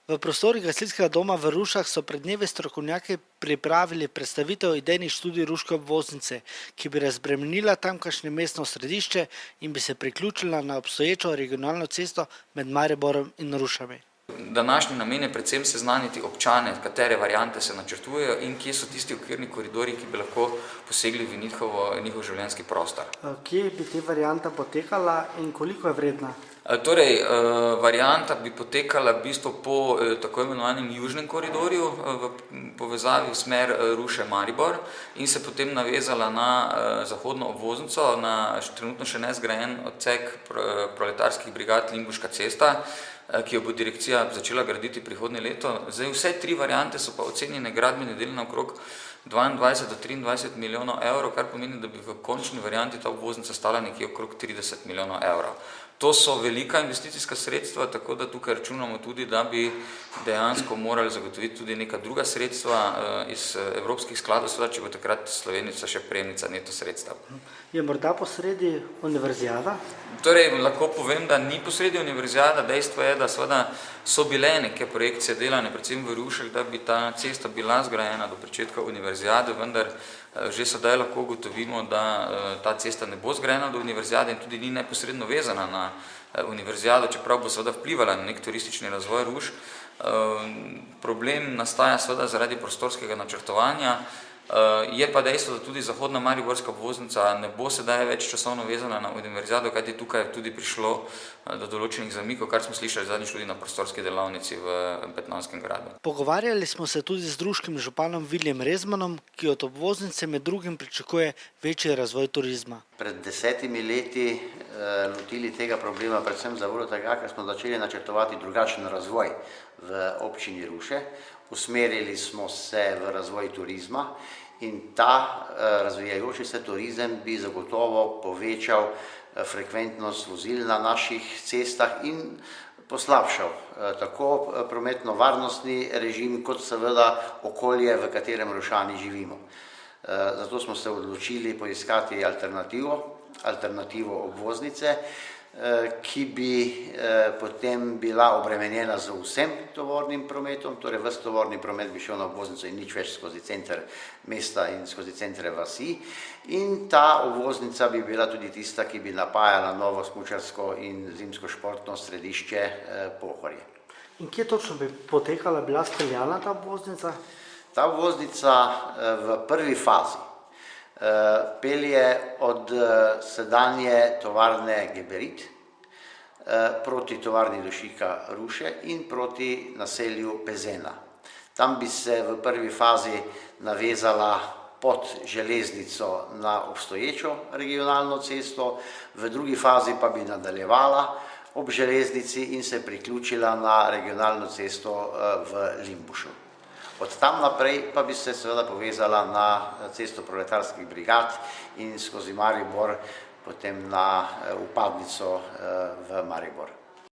V prostorih gasilskega doma v Rušah so pred dnevi strokovnjaki pripravili predstavitev idejnih študij ruške obvoznice, ki bi razbremenila tamkajšnje mestno središče in bi se priključila na obstoječo regionalno cesto med Mariborom in Rušami. Današnji namen je predvsem seznaniti občane, katere variante se načrtujejo in kje so tisti okvirni koridorji, ki bi lahko posegli v njihov življenjski prostor. Kje bi te varianta potekala in koliko je vredna? Torej, varianta bi potekala v bistvu po tako imenovanem južnem koridorju v povezavi v smer Ruše-Maribor in se potem navezala na zahodno obvoznico, na trenutno še nezgrajen odsek proletarskih brigad Limbuška cesta, ki jo bo direkcija začela graditi prihodnje leto. Zdaj, vse tri variante so pa ocenjene gradbene dele na okrog 22 do 23 milijonov evrov, kar pomeni, da bi v končni varianti ta obvoznica stala nekje okrog 30 milijonov evrov. To so velika investicijska sredstva, tako da tukaj računamo tudi, da bi dejansko morali zagotoviti tudi neka druga sredstva iz evropskih skladov, seveda, če bo takrat Slovenica še prejemnica neto sredstev. Je morda posredi univerzijada? Torej, lahko povem, da ni posredi univerzijada, dejstvo je, da seveda so bile neke projekcije delane, predvsem v Rušah, da bi ta cesta bila zgrajena do pričetka univerzijade, vendar že sedaj lahko ugotovimo, da ta cesta ne bo zgrajena do univerzijade in tudi ni neposredno vezana na univerzijado, čeprav bo seveda vplivala na nek turistični razvoj Ruš. Problem nastaja seveda zaradi prostorskega načrtovanja. Je pa dejstvo, da tudi zahodna mariborska obvoznica ne bo sedaj več časovno vezana na univerzijado, kajti tukaj je tudi prišlo do določenih zamikov, kar smo slišali zadnjič tudi na prostorski delavnici v Petnavskem gradu. Pogovarjali smo se tudi z ruškim županom Viljem Rezmanom, ki od obvoznice med drugim pričakuje večji razvoj turizma. Pred 10 leti lotili tega problema predvsem zavoljo tega, ker smo začeli načrtovati drugačen razvoj v občini Ruše. Usmerili smo se v razvoj turizma in ta razvijajoči se turizem bi zagotovo povečal frekventnost vozil na naših cestah in poslabšal tako prometno-varnostni režim, kot seveda okolje, v katerem Rušani živimo. Zato smo se odločili poiskati alternativo obvoznice, ki bi potem bila obremenjena z vsem tovornim prometom, torej ves tovorni promet bi šel na obvoznico in nič več skozi center mesta in skozi centre vasi. In ta obvoznica bi bila tudi tista, ki bi napajala novo smučarsko in zimsko športno središče Pohorje. In kje točno bi potekala, bila speljana ta obvoznica? Ta obvoznica v prvi fazi pelje od sedanje tovarne Geberit proti tovarni dušika Ruše in proti naselju Pezena. Tam bi se v prvi fazi navezala pod železnico na obstoječo regionalno cesto, v drugi fazi pa bi nadaljevala ob železnici in se priključila na regionalno cesto v Limbušu. Od tam naprej pa bi se seveda povezala na cesto proletarskih brigad in skozi Maribor potem na vpadnico v Maribor.